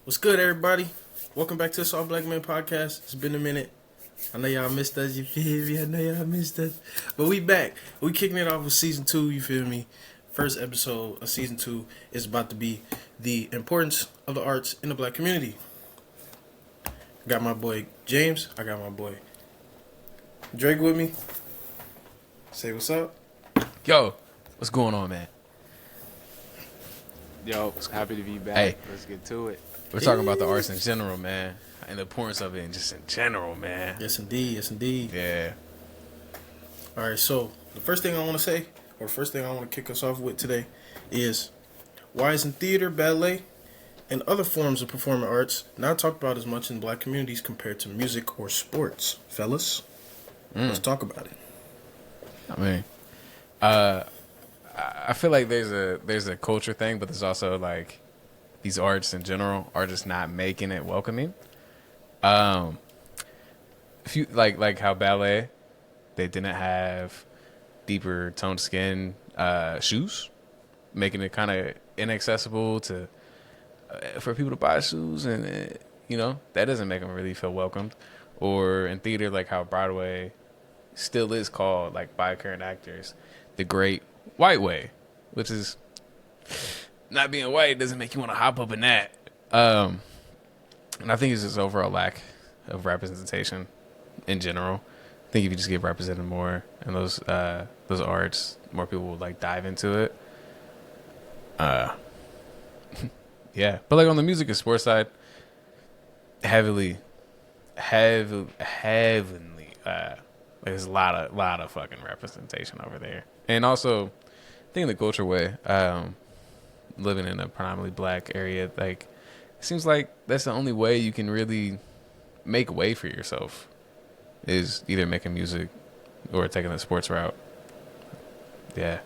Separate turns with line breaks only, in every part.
What's good, everybody? Welcome back to the All Black Men podcast. It's been a minute. I know y'all missed us, you feel me? I know y'all missed us. But we back. We kicking it off with season 2, you feel me? First episode of season 2 is about to be the importance of the arts in the black community. I got my boy James. I got my boy Drake with me. Say what's up.
Yo, what's going on, man?
Yo, happy to be back.
Hey.
Let's get to it.
We're talking about the arts in general, man, and the importance of it just in general, man.
Yes, indeed. Yes, indeed.
Yeah.
All right, so the first thing I want to say, or first thing I want to kick us off with today, is why isn't theater, ballet, and other forms of performing arts not talked about as much in black communities compared to music or sports? Fellas, let's talk about it.
I mean, I feel like there's a culture thing, but there's also like these arts in general are just not making it welcoming. If you like how ballet, they didn't have deeper toned skin shoes, making it kind of inaccessible to for people to buy shoes, and that doesn't make them really feel welcomed. Or in theater, like how Broadway still is called, like by current actors, the Great White Way, which is not being white doesn't make you want to hop up in that. And I think it's just overall lack of representation in general. I think if you just get represented more in those arts, more people will like dive into it. Yeah, but like on the music and sports side, heavily, there's a lot of fucking representation over there, and also, I think in the culture way, living in a predominantly black area, like it seems like that's the only way you can really make way for yourself is either making music or taking the sports route. Yeah.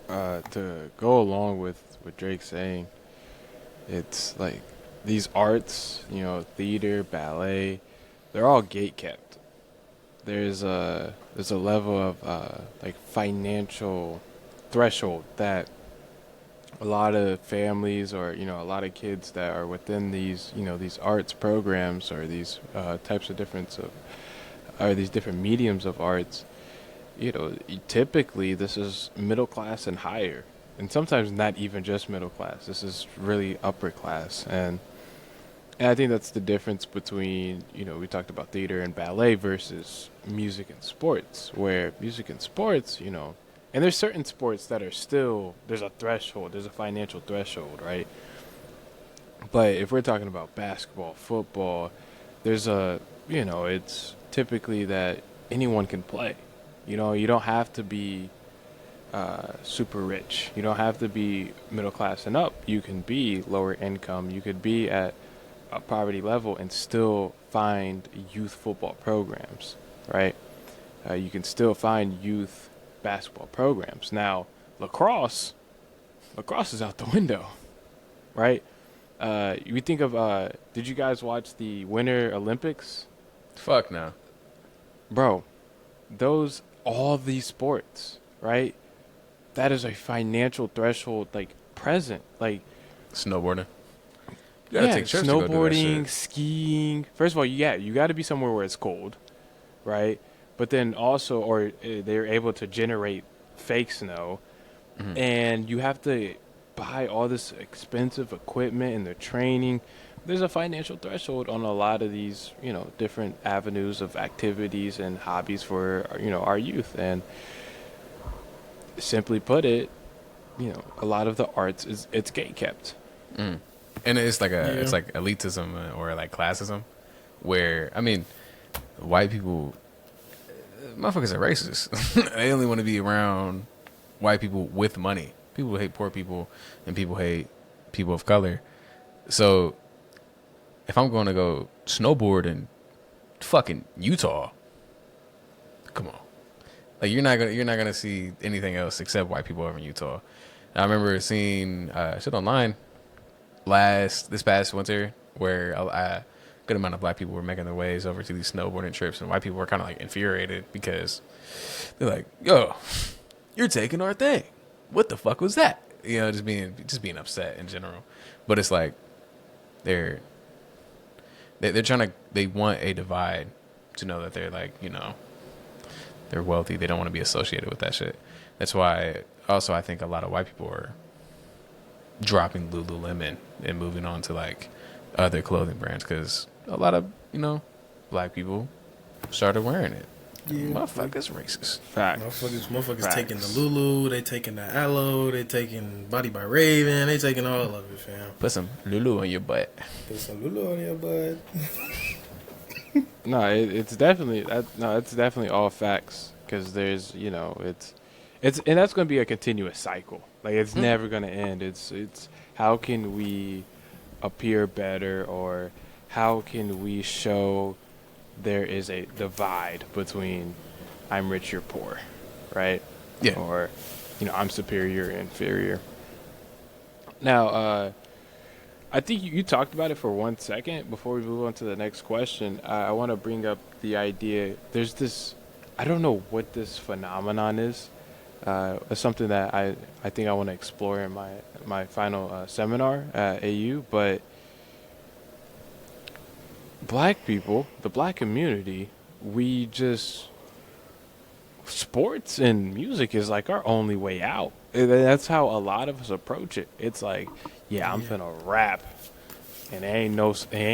To go along with what Drake's saying, it's like these arts, theater, ballet, they're all gatekept. There's a level of like financial threshold that a lot of families or a lot of kids that are within these these arts programs or these types of these different mediums of arts, typically this is middle class and higher, and sometimes not even just middle class. This is really upper class, and I think that's the difference between, we talked about theater and ballet versus music and sports, where music and sports, and there's certain sports that are still, there's a threshold, there's a financial threshold, right? But if we're talking about basketball, football, there's it's typically that anyone can play. You don't have to be super rich. You don't have to be middle class and up. You can be lower income. You could be at a poverty level and still find youth football programs, right? You can still find youth basketball programs. Now, lacrosse is out the window, right? You think of, did you guys watch the Winter Olympics?
Fuck no.
Bro, all these sports, right? That is a financial threshold, like, present. Like,
Snowboarding. You gotta take trips to go do that
snowboarding,
shit.
skiing. First of all, you got to be somewhere where it's cold, right? But then also, they're able to generate fake snow, and you have to buy all this expensive equipment and the training. There's a financial threshold on a lot of these, different avenues of activities and hobbies for, our youth. And simply put it, a lot of the arts it's gatekept.
And it's like it's like elitism or like classism, where I mean, white people, motherfuckers are racist. They only want to be around white people with money. People hate poor people, and people hate people of color. So, if I'm going to go snowboard in fucking Utah, come on, like you're not gonna see anything else except white people over in Utah. I remember seeing shit online this past winter where a good amount of black people were making their ways over to these snowboarding trips, and white people were kind of like infuriated because they're like, "Yo, you're taking our thing. What the fuck was that?" you know, just being upset in general. But it's like they're they want a divide to know that they're like, you know, they're wealthy. They don't want to be associated with that shit. That's why also I think a lot of white people are dropping Lululemon and moving on to like other clothing brands because a lot of, you know, black people started wearing it.
Yeah,
Motherfuckers racist.
Facts.
Motherfuckers
Facts.
taking the Lulu, they taking the Aloe, they taking Body by Raven, they taking all of it, fam.
Put some Lulu on your butt.
Put some Lulu on your butt.
No, it's definitely it's definitely all facts because there's, you know, it's and that's going to be a continuous cycle. Like it's never going to end. It's how can we appear better, or how can we show there is a divide between I'm rich, you're poor, right?
Yeah.
Or, you know, I'm superior, inferior. Now, I think you talked about it for 1 second before we move on to the next question. I want to bring up the idea. There's this, I don't know what this phenomenon is. It's something that I think I want to explore in my final seminar at AU, but black people, the black community, we just, sports and music is like our only way out. And that's how a lot of us approach it. It's like, yeah, I'm finna rap, and there ain't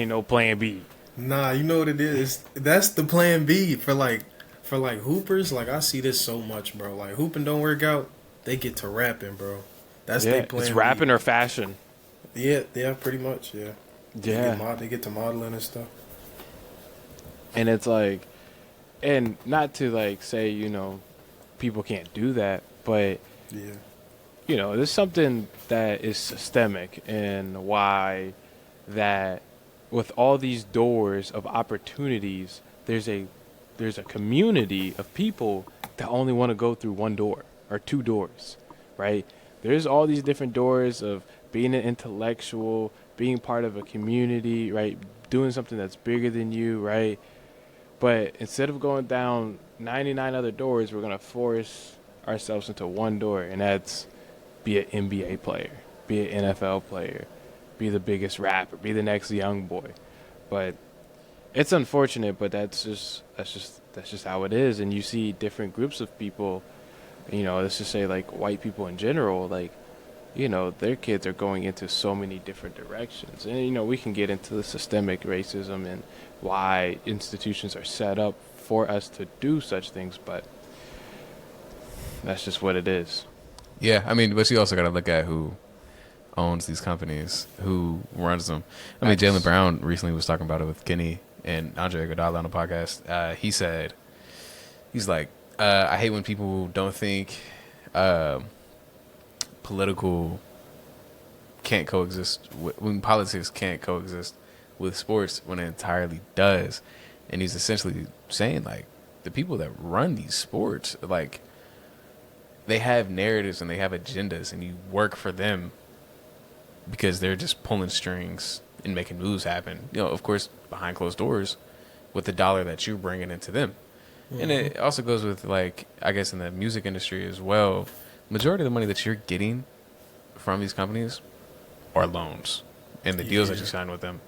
no plan B.
Nah, you know what it is? That's the plan B for like hoopers. Like I see this so much, bro. Like hooping don't work out, they get to rapping, bro. That's their plan.
It's rapping or fashion.
Yeah, pretty much, yeah.
Yeah.
They get to modeling and stuff.
And it's like, and not to like say, you know, people can't do that, but
Yeah.
you know, there's something that is systemic in why that with all these doors of opportunities, there's a community of people that only want to go through one door or two doors, right? There's all these different doors of being an intellectual, being part of a community, right? Doing something that's bigger than you, right? But instead of going down 99 other doors, we're going to force ourselves into one door, and that's be an NBA player, be an NFL player, be the biggest rapper, be the next young boy. But it's unfortunate, but that's just how it is. And you see different groups of people, you know, let's just say like white people in general, like, you know, their kids are going into so many different directions. And, you know, we can get into the systemic racism and why institutions are set up for us to do such things, but that's just what it is.
Yeah, I mean, but you also got to look at who owns these companies, who runs them. I mean, Jaylen Brown recently was talking about it with Kenny and Andre Iguodala on the podcast. He said, he's like, I hate when people don't think political can't coexist, when politics can't coexist with sports, when it entirely does. And he's essentially saying, like, the people that run these sports, like, they have narratives and they have agendas, and you work for them because they're just pulling strings and making moves happen. You know, of course, behind closed doors with the dollar that you're bringing into them. Mm-hmm. And it also goes with, like, I guess in the music industry as well, majority of the money that you're getting from these companies are loans and the deals that you sign with them.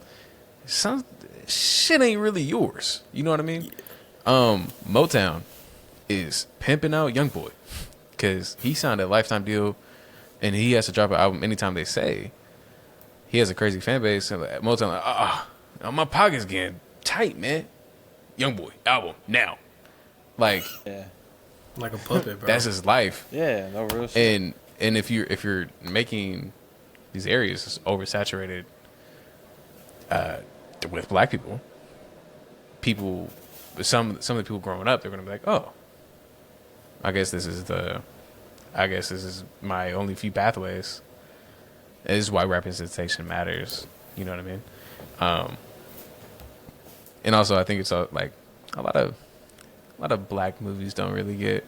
Some shit ain't really yours. You know what I mean? Motown is pimping out Youngboy because he signed a lifetime deal and he has to drop an album anytime they say. He has a crazy fan base. And Motown like, my pocket's getting tight, man. Youngboy album now. Like,
yeah,
like a puppet, bro.
That's his life.
Yeah, no real shit.
And if you're making these areas oversaturated with black people, some of the people growing up, they're gonna be like, oh, I guess this is my only few pathways. And this is why representation matters. You know what I mean? And also, I think it's like a lot of black movies don't really get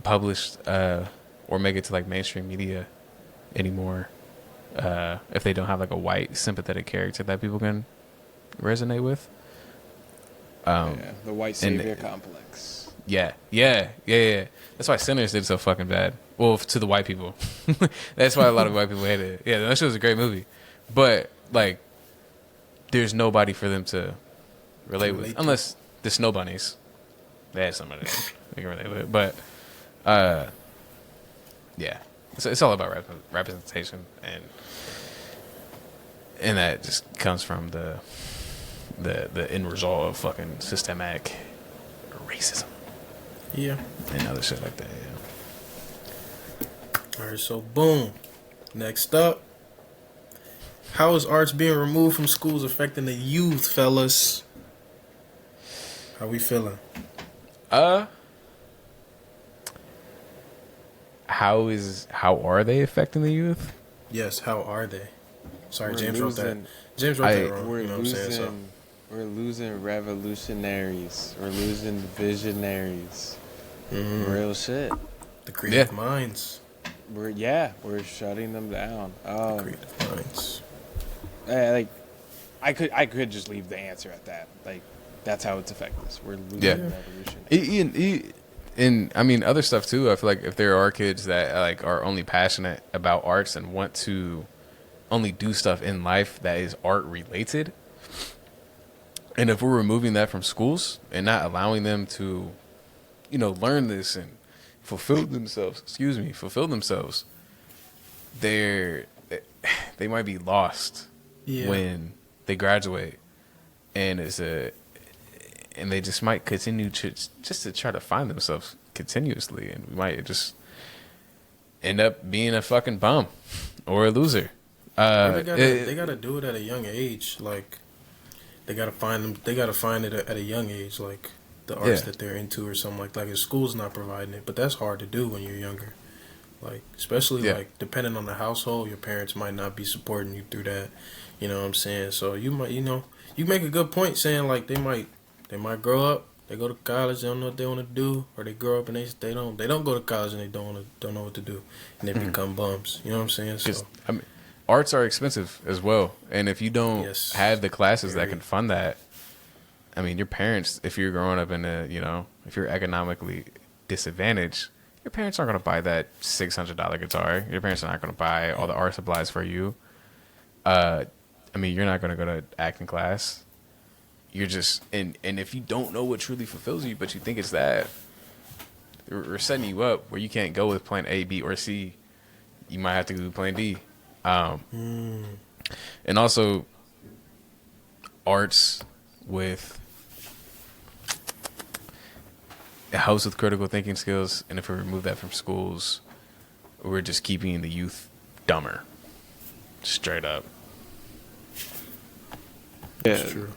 published or make it to like mainstream media anymore if they don't have like a white sympathetic character that people can resonate with.
The white savior complex.
Yeah. That's why Sinners did so fucking bad. Well, to the white people. That's why a lot of white people hated it. Yeah, that shit was a great movie. But, like, there's nobody for them to relate with. Unless the Snow Bunnies. They had somebody they can relate with. But, yeah. It's all about representation. And that just comes from the end result of fucking systematic racism.
Yeah.
And other shit like that, yeah.
Alright, so boom. Next up. How is arts being removed from schools affecting the youth, fellas? How we feeling?
How are they affecting the youth?
Yes, how are they? Sorry,
We're
James wrote that.
losing-
James wrote that wrong.
We're
You know what I'm saying? So
losing. We're losing revolutionaries. We're losing visionaries. Real shit.
the creative minds.
We're shutting them down.
Creative minds.
Like, I could just leave the answer at that. Like, that's how it's affected us. We're losing revolution.
And I mean other stuff too. I feel like if there are kids that like are only passionate about arts and want to only do stuff in life that is art related, and if we're removing that from schools and not allowing them to, learn this and fulfill themselves, they might be lost when they graduate, and and they just might continue to try to find themselves continuously, and we might just end up being a fucking bum or a loser.
They gotta do it at a young age. Like they gotta find them. They gotta find it at a young age. Like the arts that they're into or something like that. If school's not providing it, but that's hard to do when you're younger. Like especially like depending on the household, your parents might not be supporting you through that. You know what I'm saying? So you might, you make a good point saying like they might grow up, they go to college, they don't know what they want to do, or they grow up and they don't go to college and they don't know what to do, and they become bums. You know what I'm saying? So
I mean, arts are expensive as well, and if you don't have the classes that can fund that, I mean, your parents, if you're growing up in if you're economically disadvantaged, your parents aren't going to buy that $600 guitar. Your parents are not going to buy all the art supplies for you. I mean, you're not going to go to acting class. You're just and if you don't know what truly fulfills you, but you think it's that, we're setting you up where you can't go with plan A, B, or C. You might have to do plan D. And also arts it helps with critical thinking skills, and if we remove that from schools, we're just keeping the youth dumber. Straight up.
Yeah, that's true.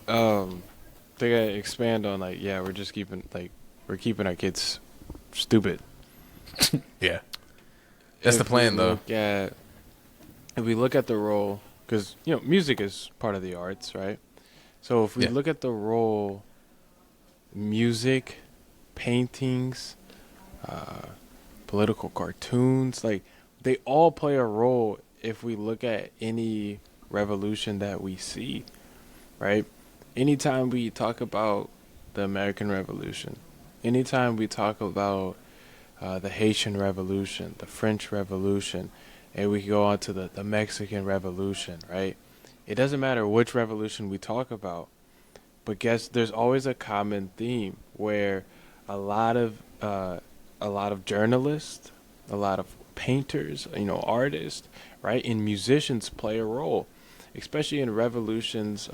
They gotta expand on we're keeping our kids stupid.
Yeah, that's the plan though.
Yeah, if we look at the role, because music is part of the arts, right? So if we look at the role, music, paintings, political cartoons, like they all play a role if we look at any revolution that we see, right? Anytime we talk about the American Revolution, anytime we talk about the Haitian Revolution, the French Revolution, and we go on to the Mexican Revolution, right? It doesn't matter which revolution we talk about, but there's always a common theme where a lot of journalists, a lot of painters, artists, right, and musicians play a role, especially in revolutions,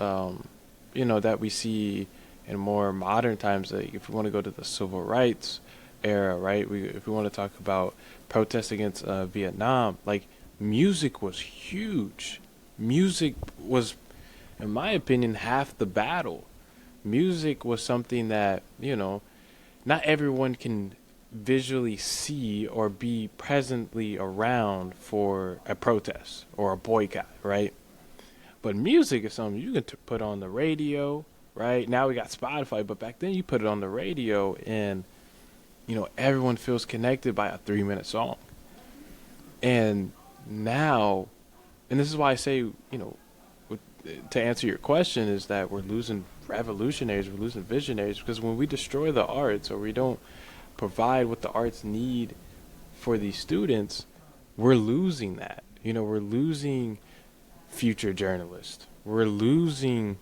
that we see in more modern times. Like if we want to go to the civil rights era, right, if we want to talk about protests against Vietnam, like music was huge. Music was, in my opinion, half the battle. Music was something that, not everyone can visually see or be presently around for a protest or a boycott, right? But music is something you can put on the radio, right? Now we got Spotify, but back then you put it on the radio and, everyone feels connected by a 3-minute song. And now, and this is why I say, to answer your question, is that we're losing revolutionaries, we're losing visionaries, because when we destroy the arts or we don't provide what the arts need for these students, we're losing that. We're losing future journalists. We're losing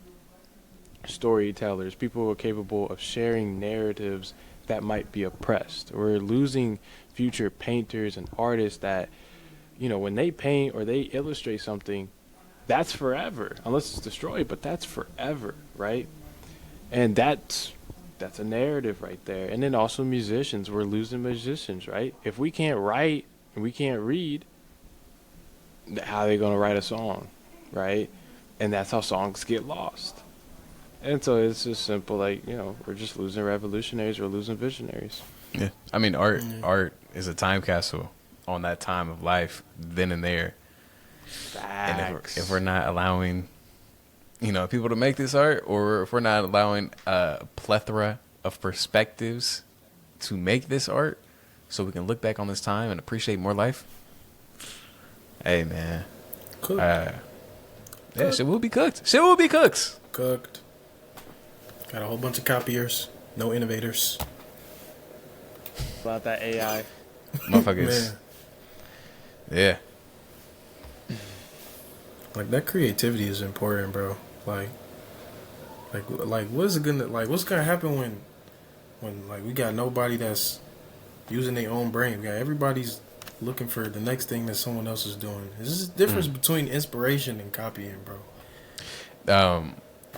storytellers, people who are capable of sharing narratives that might be oppressed. We're losing future painters and artists that, when they paint or they illustrate something, that's forever, unless it's destroyed, but that's forever, right? And that's a narrative right there. And then also musicians, we're losing musicians, right? If we can't write and we can't read, how are they going to write a song, right? And that's how songs get lost. And so it's just simple, like, we're just losing revolutionaries, we're losing visionaries.
Yeah. I mean, art is a time capsule on that time of life, then and there.
Facts.
And if we're not allowing, people to make this art, or if we're not allowing a plethora of perspectives to make this art so we can look back on this time and appreciate more life, hey, man.
Cooked.
Yeah, shit will be cooked. Shit will be cooked.
Cooked. Got a whole bunch of copiers. No innovators.
About that AI.
Motherfuckers. Yeah.
Like, that creativity is important, bro. Like what's gonna happen when like we got nobody that's using their own brain? We got everybody's looking for the next thing that someone else is doing. There's a difference between inspiration and copying, bro.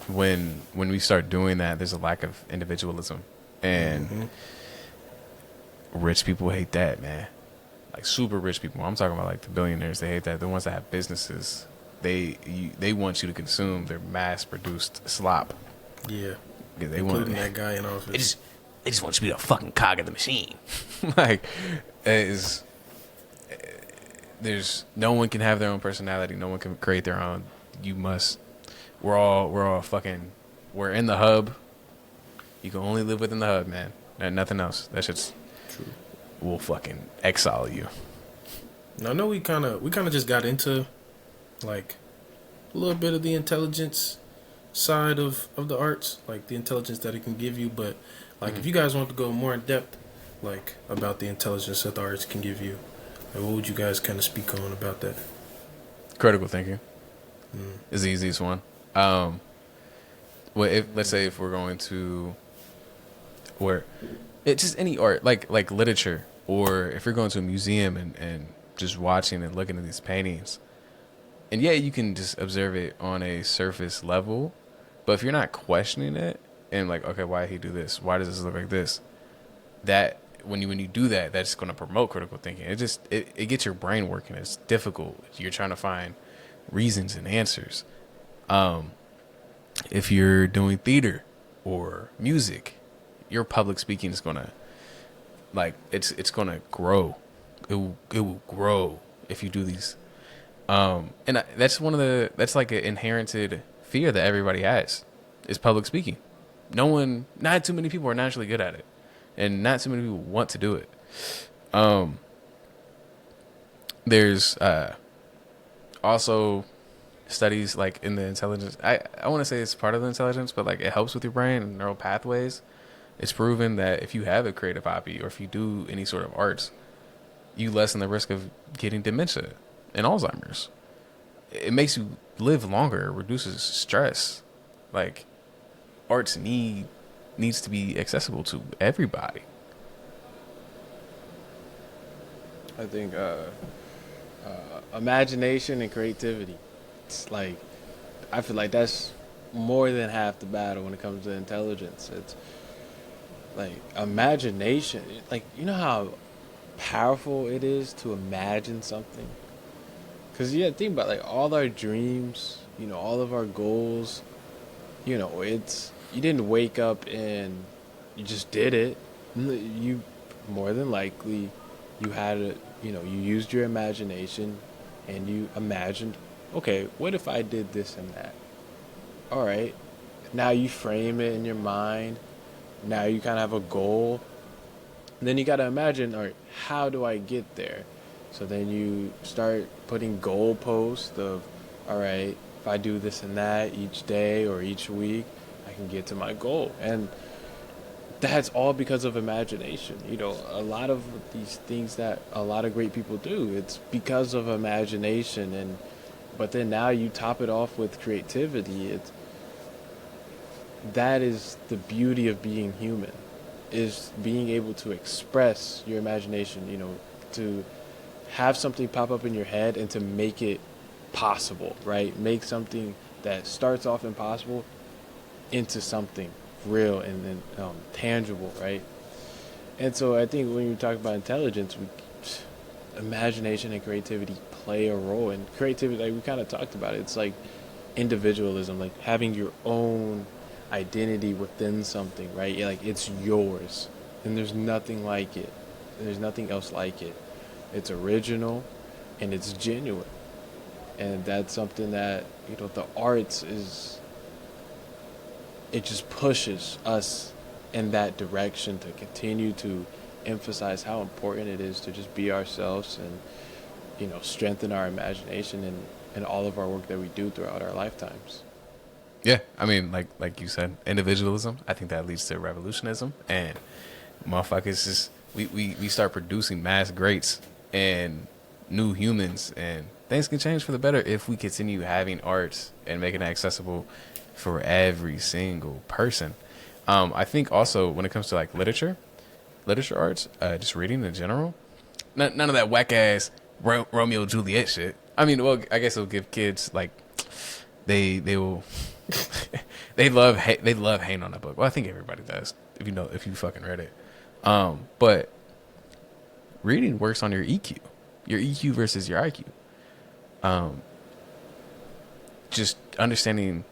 When we start doing that, there's a lack of individualism, and rich people hate that, man. Like, super rich people. I'm talking about like the billionaires. They hate that. The ones that have businesses, they want you to consume their mass-produced slop.
Yeah,
they
including
want
that guy in office.
They just want you to be a fucking cog of the machine. Like, there's no one can have their own personality. No one can create their own. We're all fucking. We're in the hub. You can only live within the hub, man. And nothing else. That shit's
True.
Will fucking exile you.
Now, I know we kind of just got into like a little bit of the intelligence side of the arts, like the intelligence that it can give you. But like, if you guys want to go more in depth, like about the intelligence that the arts can give you, like, what would you guys kind of speak on about that?
Critical thinking is the easiest one. Well, let's say if we're going to where it's just any art, like literature, or if you're going to a museum and just watching and looking at these paintings, and yeah, you can just observe it on a surface level, but if you're not questioning it and like, okay, why did he do this? Why does this look like this? That when you do that, that's going to promote critical thinking. It gets your brain working. It's difficult. You're trying to find reasons and answers. If you're doing theater or music, your public speaking is gonna, like, it's gonna grow. It will grow if you do these. That's like an inherited fear that everybody has, is public speaking. Not too many people are naturally good at it, and not too many people want to do it. There's also studies like in the intelligence. I want to say it's part of the intelligence, but like it helps with your brain and neural pathways. It's proven that if you have a creative hobby or if you do any sort of arts, you lessen the risk of getting dementia and Alzheimer's. It makes you live longer, reduces stress. Like, arts needs to be accessible to everybody.
I think imagination and creativity. It's like, I feel like that's more than half the battle when it comes to intelligence. It's like imagination. Like, you know how powerful it is to imagine something? Because think about like all our dreams, all of our goals, it's, you didn't wake up and you just did it. You more than likely, you had a, you used your imagination and you imagined, okay, what if I did this and that? All right. Now you frame it in your mind. Now you kind of have a goal. And then you got to imagine, all right, how do I get there? So then you start putting goalposts of, all right, if I do this and that each day or each week, I can get to my goal. And that's all because of imagination. You know, a lot of these things that a lot of great people do, it's because of imagination. And but then now you top it off with creativity. That is the beauty of being human, is being able to express your imagination, you know, to have something pop up in your head and to make it possible, right? Make something that starts off impossible into something real and tangible, right? And so I think when you talk about intelligence, imagination and creativity play a role. And creativity, like we kind of talked about it, it's like individualism, like having your own identity within something, right? Like it's yours, and there's nothing like it. There's nothing else like it. It's original, and it's genuine, and that's something that, you know, the arts is. It just pushes us in that direction to continue to emphasize how important it is to just be ourselves and, you know, strengthen our imagination in all of our work that we do throughout our lifetimes.
Yeah, I mean, like you said, individualism. I think that leads to revolutionism, and motherfuckers just we start producing mass greats and new humans, and things can change for the better if we continue having arts and making it accessible for every single person. I think also when it comes to like literature arts, just reading in general, none of that whack ass Romeo and Juliet shit. I mean, well, I guess it'll give kids like they will they love hating on that book. Well, I think everybody does if you fucking read it. But reading works on your EQ versus your IQ. Just understanding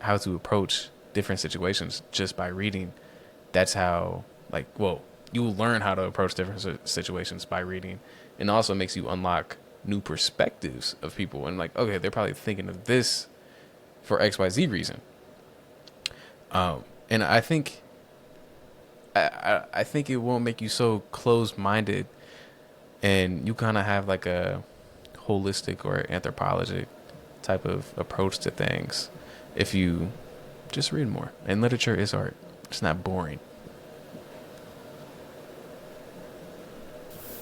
how to approach different situations just by reading. That's how, like, well, you will learn how to approach different situations by reading, and also makes you unlock new perspectives of people. And like, okay, they're probably thinking of this for XYZ reason. And I think I think it won't make you so closed-minded, and you kind of have like a holistic or anthropologic type of approach to things if you just read more. And literature is art. It's not boring.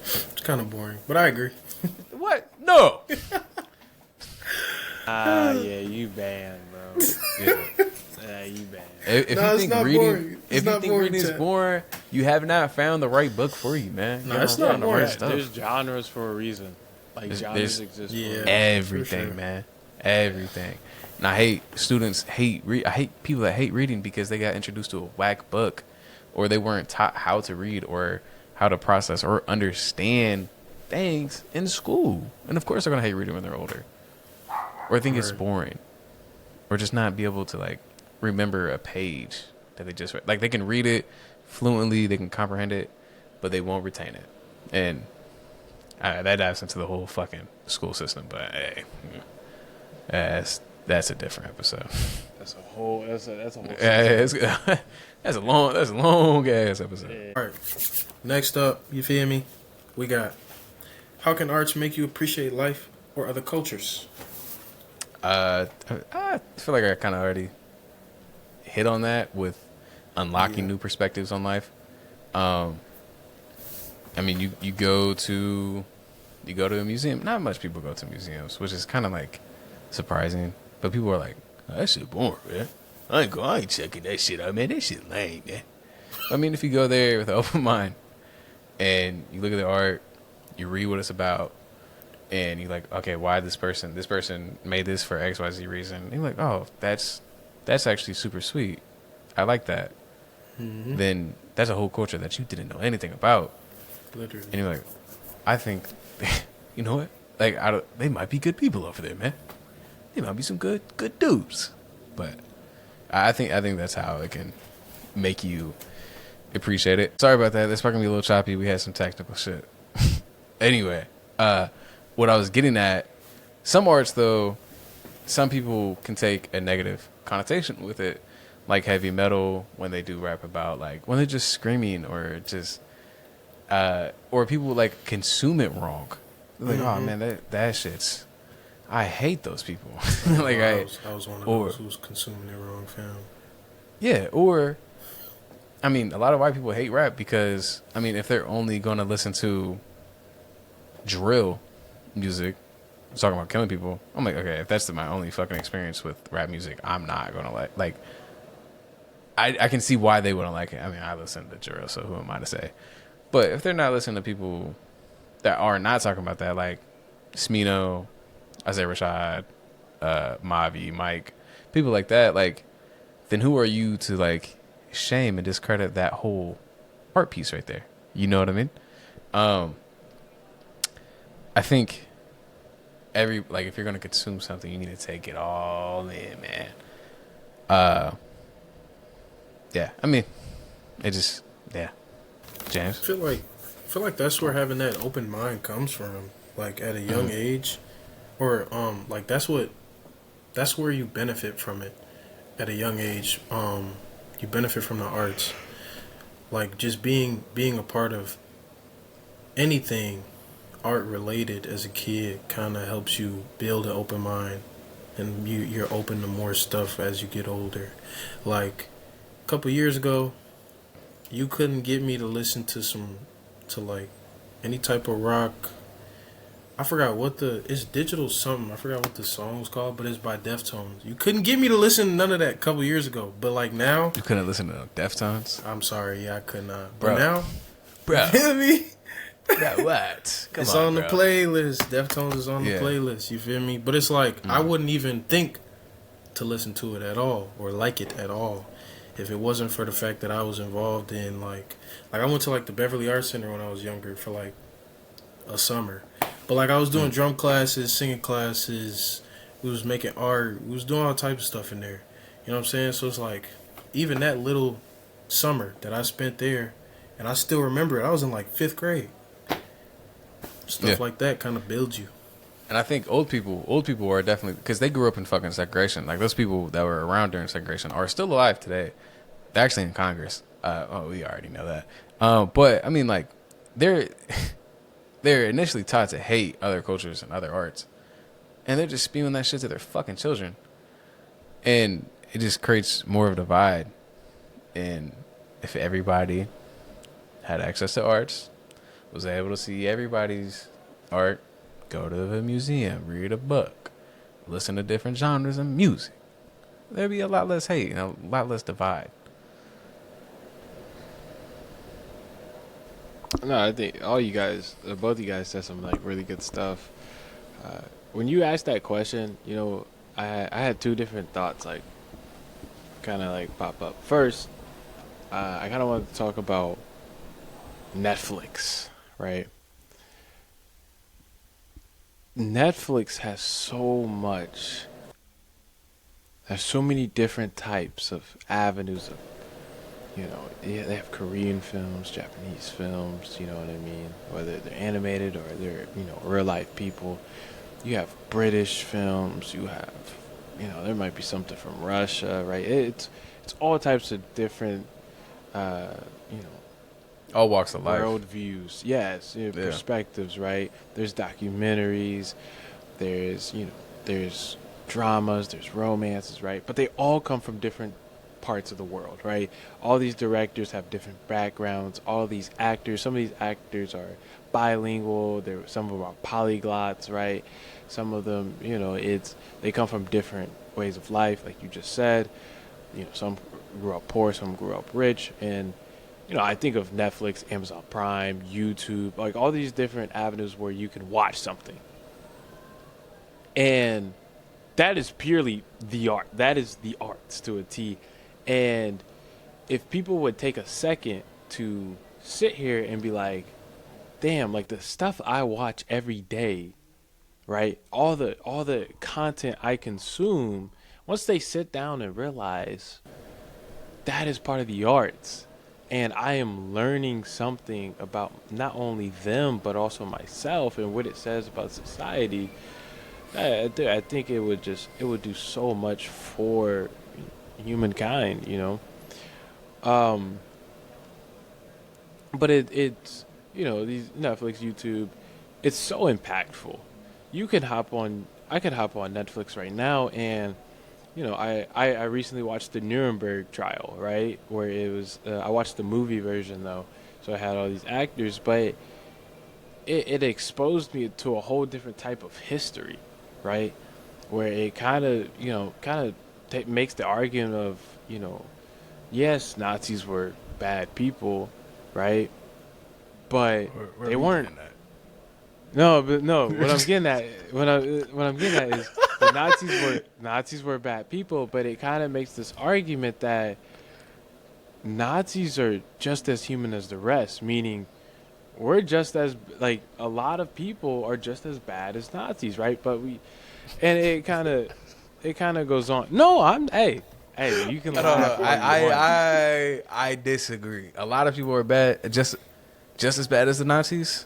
It's kind of boring, but I agree.
What? No.
Yeah, you banned, bro.
Yeah.
You banned.
If
No,
you think reading,
if
you think reading is boring, you have not found the right book for you, man.
No, it's not boring.
There's genres for a reason. Like genres exist.
Yeah.
For
Everything,
sure.
man. Everything. And I hate I hate people that hate reading because they got introduced to a whack book, or they weren't taught how to read or how to process or understand things in school. And of course they're gonna hate reading when they're older, or think it's boring, or just not be able to like remember a page that they just read. Like they can read it fluently, they can comprehend it, but they won't retain it. And that dives into the whole fucking school system. But hey, that's a different episode.
that's a whole.
Yeah, that's a long ass episode.
Yeah.
All right. Next up, you feel me? We got, how can arts make you appreciate life or other cultures?
I feel like I kind of already hit on that with unlocking new perspectives on life. I mean, you go to a museum. Not much people go to museums, which is kind of like surprising. But people are like, oh, that shit boring, man. I ain't checking that shit out, man. That shit lame, man. I mean, if you go there with an open mind and you look at the art, you read what it's about, and you're like, okay, why this person made this for XYZ reason. And you're like, oh, that's actually super sweet. I like that. Mm-hmm. Then that's a whole culture that you didn't know anything about.
Literally.
And you're like, I think, you know what? Like, they might be good people over there, man. They might be some good dudes. But I think that's how it can make you appreciate it. Sorry about that. This part gonna be a little choppy. We had some technical shit. Anyway, what I was getting at, some arts though, some people can take a negative connotation with it, like heavy metal when they do rap about like when they're just screaming or just or people like consume it wrong. They're like, oh man, that shit's. I hate those people. Like
I was one of those who was consuming it wrong, fam.
Yeah, or I mean, a lot of white people hate rap because, I mean, if they're only going to listen to drill music, talking about killing people, I'm like, okay, if that's my only fucking experience with rap music, I'm not going to like, I can see why they wouldn't like it. I mean, I listen to drill, so who am I to say? But if they're not listening to people that are not talking about that, like Smino, Isaiah Rashad, Mavi, Mike, people like that, like, then who are you to like shame and discredit that whole art piece right there? You know what I mean? I think if you're gonna consume something, you need to take it all in, man. Yeah. I mean, James.
I feel like that's where having that open mind comes from. Like at a young age, or like that's where you benefit from it. At a young age, you benefit from the arts. Like just being a part of anything art related as a kid kind of helps you build an open mind, and you're open to more stuff as you get older. Like a couple years ago, you couldn't get me to listen to like any type of rock. I forgot it's digital something. I forgot what the song was called, but it's by Deftones. You couldn't get me to listen to none of that a couple years ago, but like now,
You couldn't listen to Deftones?
I'm sorry, yeah, I could not.
Bro.
But now,
Bro.
you feel me?
Bro, what?
It's on the playlist. Deftones is on the playlist. You feel me? But it's like I wouldn't even think to listen to it at all or like it at all if it wasn't for the fact that I was involved in like I went to like the Beverly Arts Center when I was younger for like a summer. But like I was doing drum classes, singing classes, we was making art, we was doing all types of stuff in there. You know what I'm saying? So it's like even that little summer that I spent there, and I still remember it. I was in like 5th grade. Stuff like that kind of builds you.
And I think old people are definitely, because they grew up in fucking segregation. Like those people that were around during segregation are still alive today. They're actually in Congress. We already know that. But I mean, like they're initially taught to hate other cultures and other arts, and they're just spewing that shit to their fucking children, and it just creates more of a divide. And if everybody had access to arts, was able to see everybody's art, go to the museum, read a book, listen to different genres of music, there'd be a lot less hate and a lot less divide.
No, I think both you guys said some like really good stuff. When you asked that question, you know, I had two different thoughts like kind of like pop up. First, I kind of wanted to talk about Netflix, right? Netflix has so many different types of avenues of, you know, they have Korean films, Japanese films, you know what I mean? Whether they're animated or they're, you know, real life people. You have British films, you have, you know, there might be something from Russia, right? It's all types of different, you know,
All walks of life.
World views, yes, you know, perspectives, right? There's documentaries, there's dramas, there's romances, right? But they all come from different parts of the world, right? All these directors have different backgrounds. All these actors, some of these actors are bilingual. Some of them are polyglots, right? Some of them, you know, they come from different ways of life, like you just said. You know, some grew up poor, some grew up rich, and you know, I think of Netflix, Amazon Prime, YouTube, like all these different avenues where you can watch something. And that is purely the art. That is the arts to a T. And if people would take a second to sit here and be like, damn, like the stuff I watch every day, right? All the content I consume, once they sit down and realize that is part of the arts, and I am learning something about not only them but also myself and what it says about society, I think it would do so much for humankind, you know. But it's, you know, these Netflix, YouTube, it's so impactful. I could hop on Netflix right now, and I recently watched the Nuremberg trial, right? Where it was, I watched the movie version though, so I had all these actors, but it exposed me to a whole different type of history, right? Where it kind of, makes the argument of, yes, Nazis were bad people, right? But
Where
they
we
weren't.
getting at?
No, but no. What I'm getting at, what I'm getting at is the Nazis were bad people, but it kind of makes this argument that Nazis are just as human as the rest, meaning we're just as like a lot of people are just as bad as Nazis, right? But and it kind of goes on. No, hey, you can
I don't
laugh
know.
all you want.
I disagree. A lot of people are bad, just as bad as the Nazis.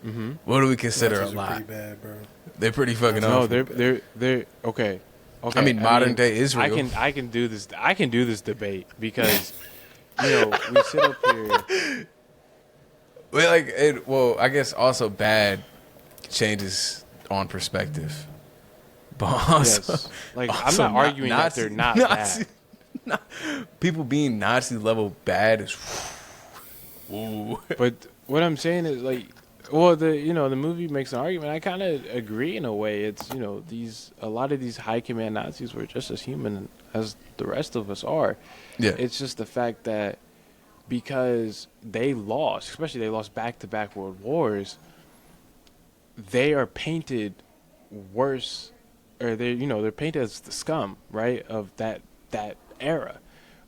Mm-hmm.
What do we consider
Nazis
a
are
lot?
pretty bad, bro.
They're pretty fucking
No,
awful.
they're okay. Okay.
I mean, modern day Israel.
I can do this. I can do this debate because we sit up here.
Well, I guess also bad changes on perspective. But also,
Yes, like I'm
also
not arguing that they're not
Nazi,
bad,
people being Nazi level bad is. Ooh.
but what I'm saying is like, well, the movie makes an argument. I kind of agree in a way. It's a lot of these high command Nazis were just as human as the rest of us are.
Yeah.
It's just the fact that because they lost, especially they lost back-to-back world wars, they are painted worse, or they're painted as the scum, right, of that era,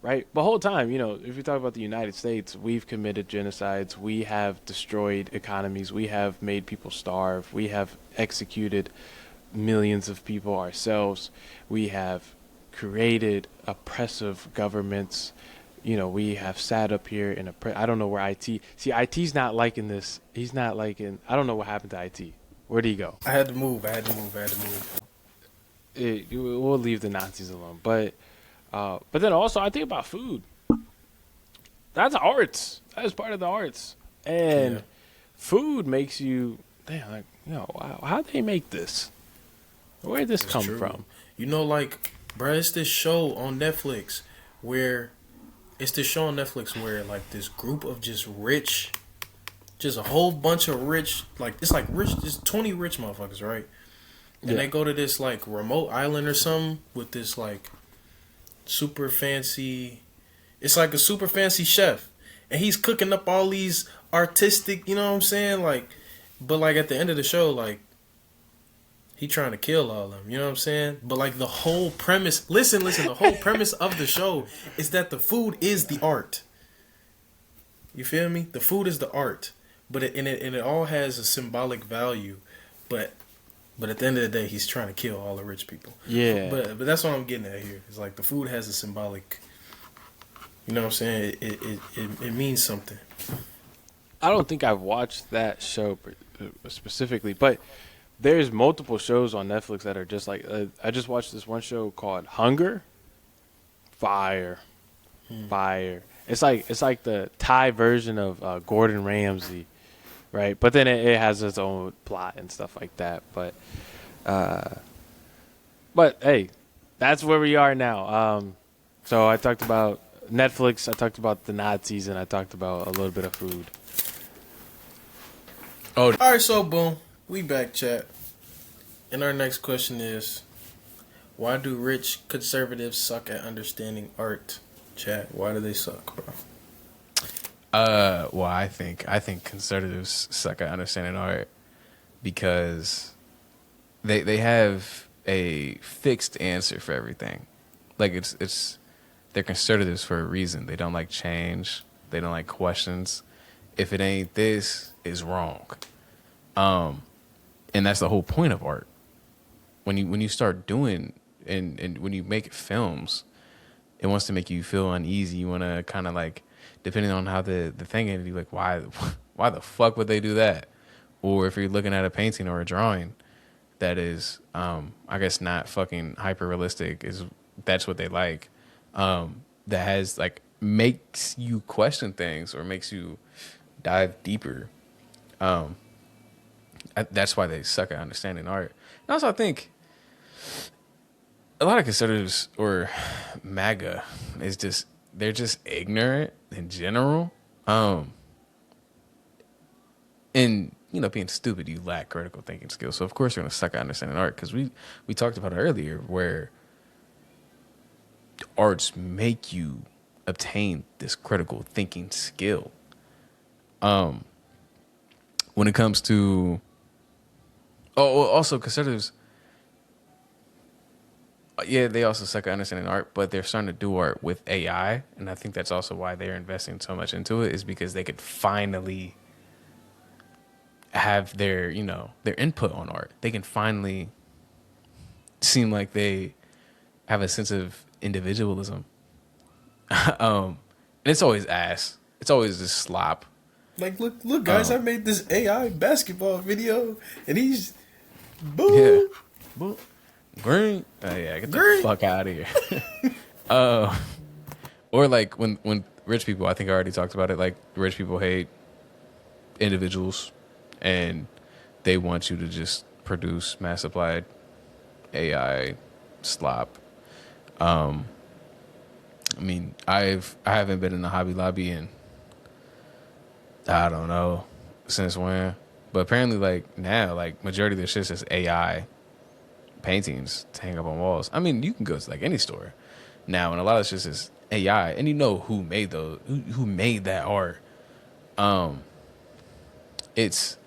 right? The whole time, if you talk about the United States, we've committed genocides, we have destroyed economies, we have made people starve, we have executed millions of people ourselves, we have created oppressive governments. We have sat up here in I don't know where IT's not liking this. He's not liking, I don't know what happened to IT. Where'd he go?
I had to move.
We'll leave the Nazis alone. But then also I think about food. That's arts. That is part of the arts. And food makes you, damn, like, wow, how'd they make this? Where'd this come from?
Like, bruh, it's this show on Netflix where like this group of just a whole bunch of rich, like it's like rich, just 20 rich motherfuckers, right? And they go to this like remote island or something with this like super fancy, it's like a super fancy chef, and he's cooking up all these artistic, you know what I'm saying? Like, but like at the end of the show, like he trying to kill all of them, you know what I'm saying? But like the whole premise, listen, the whole premise of the show is that the food is the art. You feel me? The food is the art, but it all has a symbolic value, but at the end of the day, he's trying to kill all the rich people.
Yeah.
But that's what I'm getting at here. It's like the food has a symbolic, you know what I'm saying? It means something.
I don't think I've watched that show specifically, but there's multiple shows on Netflix that are just like, I just watched this one show called Hunger. Fire. It's like the Thai version of Gordon Ramsay, right? But then it has its own plot and stuff like that. But hey, that's where we are now. So I talked about Netflix, I talked about the Nazis, and I talked about a little bit of food.
Oh, all right. So boom, we back, chat. And our next question is, why do rich conservatives suck at understanding art? Chat, why do they suck, bro?
Well, I think conservatives suck at understanding art because they have a fixed answer for everything. Like they're conservatives for a reason. They don't like change. They don't like questions. If it ain't this, it's wrong. And that's the whole point of art. When you start doing and when you make films, it wants to make you feel uneasy. You want to kind of like, depending on how the thing is, you're like, why the fuck would they do that? Or if you're looking at a painting or a drawing that is, I guess not fucking hyper realistic, that's what they like. That has like makes you question things or makes you dive deeper. That's why they suck at understanding art. And also, I think a lot of conservatives or MAGA is just they're just ignorant in general. And being stupid, you lack critical thinking skills. So of course you're gonna suck at understanding art because we talked about it earlier where arts make you obtain this critical thinking skill. When it comes to also conservatives, yeah, they also suck at understanding art, but they're starting to do art with AI, and I think that's also why they're investing so much into it is because they could finally have their input on art. They can finally seem like they have a sense of individualism. And it's always ass. It's always just slop.
Like, look, guys, I made this AI basketball video, and he's boo.
Yeah. Boo. Green. Yeah, get the fuck out of here. Or like when rich people, I think I already talked about it, like rich people hate individuals and they want you to just produce mass applied AI slop. I mean, I haven't been in the Hobby Lobby in I don't know since when, but apparently like now like majority of the shit's just AI paintings to hang up on walls. I mean, you can go to like any store now, and a lot of shit is AI, and you know who made those, who made that art. It's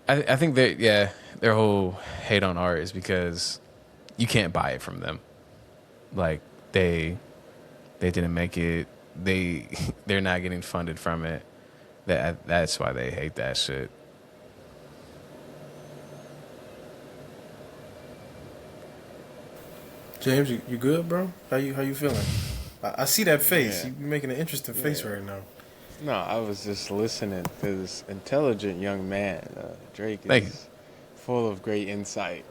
I think that their whole hate on art is because you can't buy it from them. Like they didn't make it. They're not getting funded from it. That's why they hate that shit.
James, you good, bro? How you feeling? I see that face.
Yeah.
You're making an interesting face right now.
No, I was just listening to this intelligent young man. Drake
Thank you.
is full of great insight.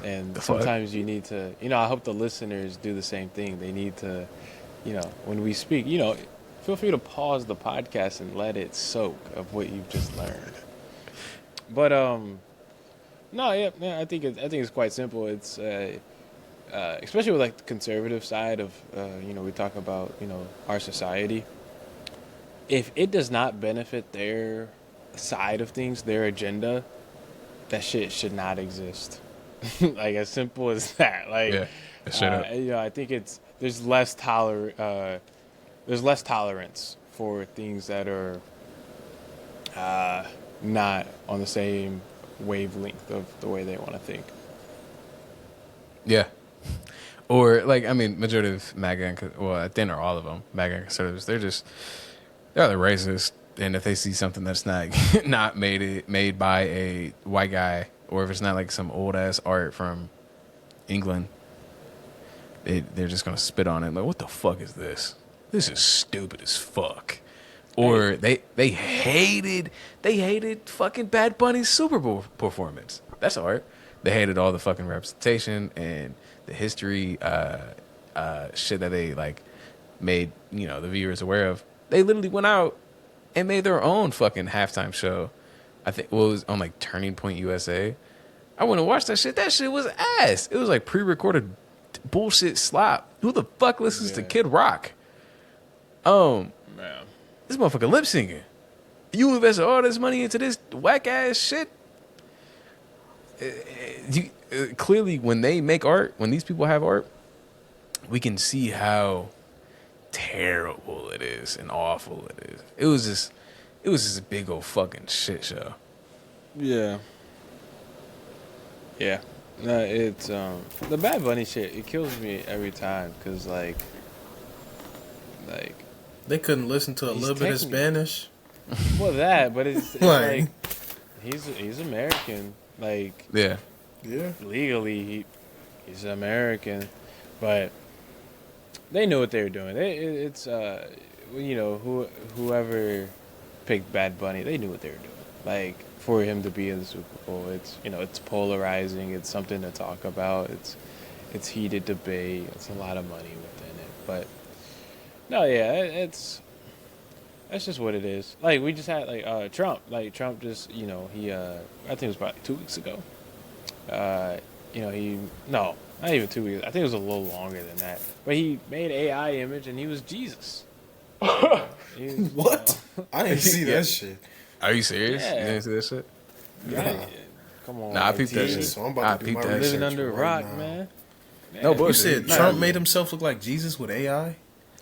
And
The fuck?
sometimes you need to, I hope the listeners do the same thing. They need to, when we speak, feel free to pause the podcast and let it soak of what you've just learned. But no, yeah, I think it's quite simple. It's especially with like the conservative side of we talk about our society. If it does not benefit their side of things, their agenda, that shit should not exist. Like as simple as that. Like
Yeah, straight up.
I think there's less tolerance for things that are not on the same wavelength of the way they want to think.
Yeah. Or like, I mean, majority of MAGA, I think or all of them, MAGA and conservatives, they're either racist, and if they see something that's not made by a white guy, or if it's not like some old ass art from England, they're just gonna spit on it. Like, what the fuck is this? This is stupid as fuck. Or they hated fucking Bad Bunny's Super Bowl performance. That's art. They hated all the fucking representation and the history shit that they like made the viewers aware of. They literally went out and made their own fucking halftime show. I think it was on like Turning Point USA. I went and watched that shit. That shit was ass. It was like pre-recorded bullshit slop. Who the fuck listens to Kid Rock?
Man.
This motherfucker lip singing. You invested all this money into this whack ass shit. Clearly, when they make art, when these people have art, we can see how terrible it is and awful it is. It was just a big old fucking shit show.
Yeah. Yeah. No, it's the Bad Bunny shit. It kills me every time because like
They couldn't listen to a little bit of Spanish.
well that, but it's like he's American. Like
Yeah.
legally he's American, but they knew what they were doing. It's whoever picked Bad Bunny, they knew what they were doing. Like for him to be in the Super Bowl, it's polarizing. It's something to talk about. It's heated debate. It's a lot of money within it. But no, yeah, that's just what it is. Like we just had like Trump. Like Trump just I think it was about 2 weeks ago. Not even 2 weeks. I think it was a little longer than that. But he made AI image, and he was Jesus.
What? I didn't see
Yeah.
that shit.
Are you serious?
Yeah.
You didn't see that shit?
Yeah.
Nah.
Come on.
Nah, I peeped that
Yeah,
shit.
so I'm about to do
peeped
my
that
research
Living under a
right
rock,
now.
man.
No
Yeah.
bullshit.
You said
Nah,
Trump
yeah.
made himself look like Jesus with AI?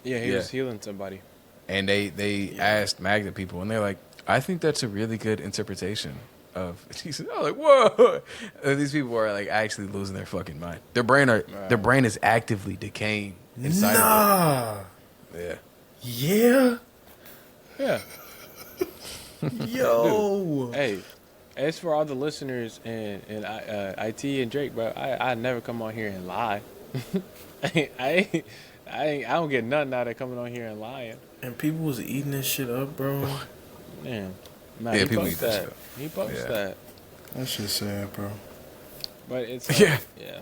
Yeah, he
Yeah.
was healing somebody.
And they asked Magna people, and they're like, I think that's a really good interpretation of Jesus. I was like, whoa! And these people are like actually losing their fucking mind. Their brain is actively decaying inside
Nah.
of it.
Yeah.
Yeah.
Yo.
Hey, as for all the listeners and IT and Drake, bro, I never come on here and lie. I don't get nothing out of coming on here and lying.
And people was eating this shit up, bro.
Man, nah,
Yeah,
he
people
posts
eat that
that.
shit up.
He posts
Yeah.
that.
That shit's sad, bro.
But it's
Yeah.
yeah.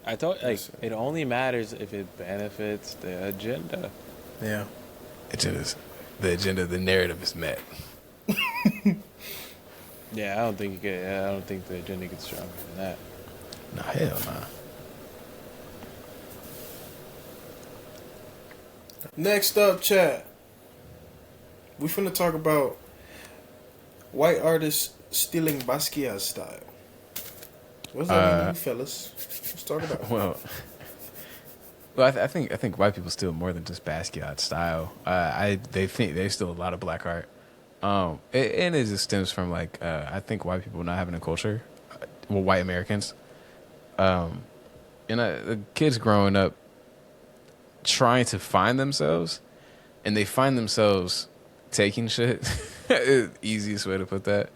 I told like
That's-
it only matters if it benefits the agenda.
Yeah.
The agenda, the narrative is met.
Yeah, I don't think you get. I don't think the agenda gets stronger than that.
Nah, hell nah.
Next up, chat. We finna talk about white artists stealing Basquiat style. What's that mean to you fellas? Let's talk about it.
Well, I think white people steal more than just Basquiat style. They think they steal a lot of black art. And it just stems from like I think white people not having a culture, well, white Americans, and the kids growing up trying to find themselves, and they find themselves taking shit. Easiest way to put that.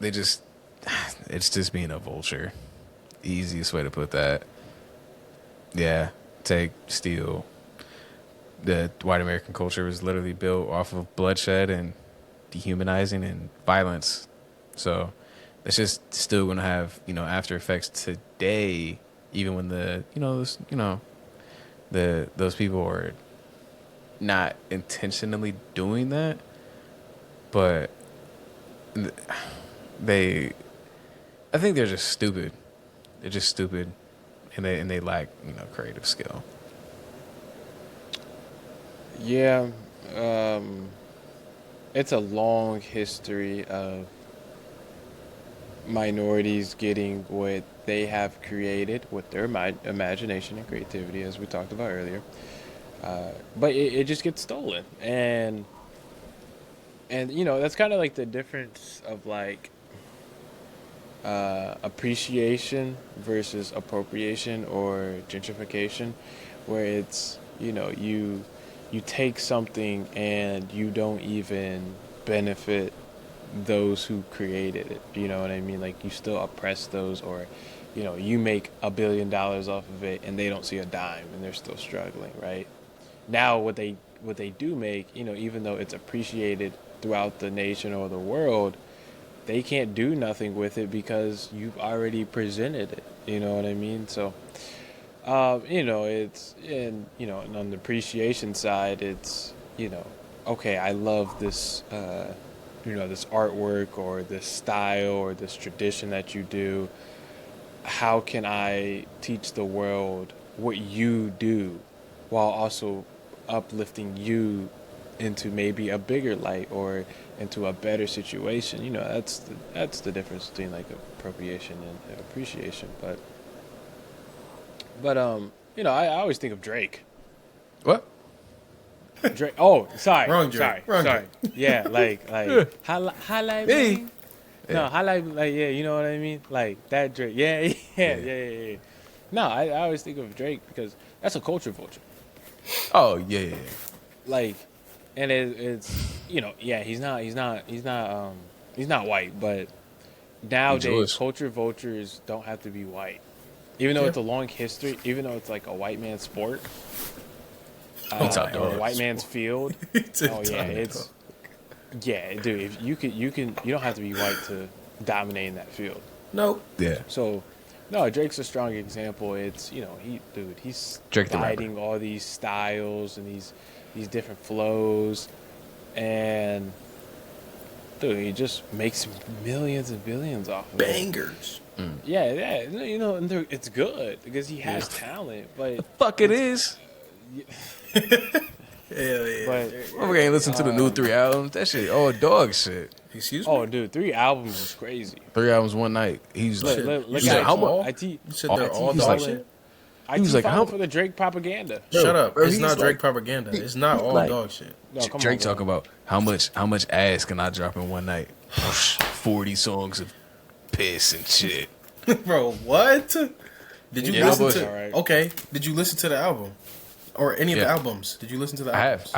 It's just being a vulture. Easiest way to put that. Yeah, take, steal. The white American culture was literally built off of bloodshed and dehumanizing and violence. So it's just still going to have, after effects today, even when those people are not intentionally doing that, but I think they're just stupid. They're just stupid, and they lack, creative skill.
Yeah, it's a long history of minorities getting what they have created with their imagination and creativity, as we talked about earlier. But it just gets stolen, and that's kind of like the difference of like appreciation versus appropriation or gentrification, where it's you take something and you don't even benefit those who created it. You know what I mean? Like you still oppress those, or you make $1 billion off of it and they don't see a dime and they're still struggling, right? Now what they do make, even though it's appreciated throughout the nation or the world, they can't do nothing with it because you've already presented it. You know what I mean? So it's, and on the appreciation side, it's okay, I love this this artwork or this style or this tradition that you do. How can I teach the world what you do while also uplifting you into maybe a bigger light or into a better situation? That's the difference between like appropriation and appreciation. But I always think of Drake.
What?
Drake. Oh, sorry.
Wrong Drake.
Sorry. Yeah, like highlight me. No, highlight like yeah, you know what I mean? Like that Drake. Yeah. No, I always think of Drake because that's a culture vulture.
Oh yeah.
Like, and it's he's not white, but nowadays culture vultures don't have to be white. Even though it's a long history, even though it's like a white man's sport, or a white man's field. Dude. If you don't have to be white to dominate in that field.
Nope.
Yeah.
So, no, Drake's a strong example. It's he's
Drake the
guiding all these styles and these different flows, and Dude, he just makes millions and billions off of it.
Bangers.
Yeah, you know, and it's good because he has talent, but
Fuck it is.
Hell yeah.
but
Motherfucker ain't listen to the new 3 albums. That shit, all dog shit.
Excuse me?
oh, dude, 3 albums is crazy.
3 albums one night. He's like,
Look
he's like,
at
how
all?
much?
You said they're all
he's
dog
like-
shit?
I
was like, how-
for the Drake propaganda.
Shut up.
bro,
It's
he's
not Drake
like-
propaganda. It's not all
like-
dog shit.
No, come
Drake
on, bro.
talking about how much ass can I drop in one night? 40 songs of piss and shit.
Bro, what? Did you
Yeah,
listen
bullshit.
to...
Alright.
Okay. Did you listen to the album? Or any of the
Yeah.
albums? Did you listen to the
I
albums?
have.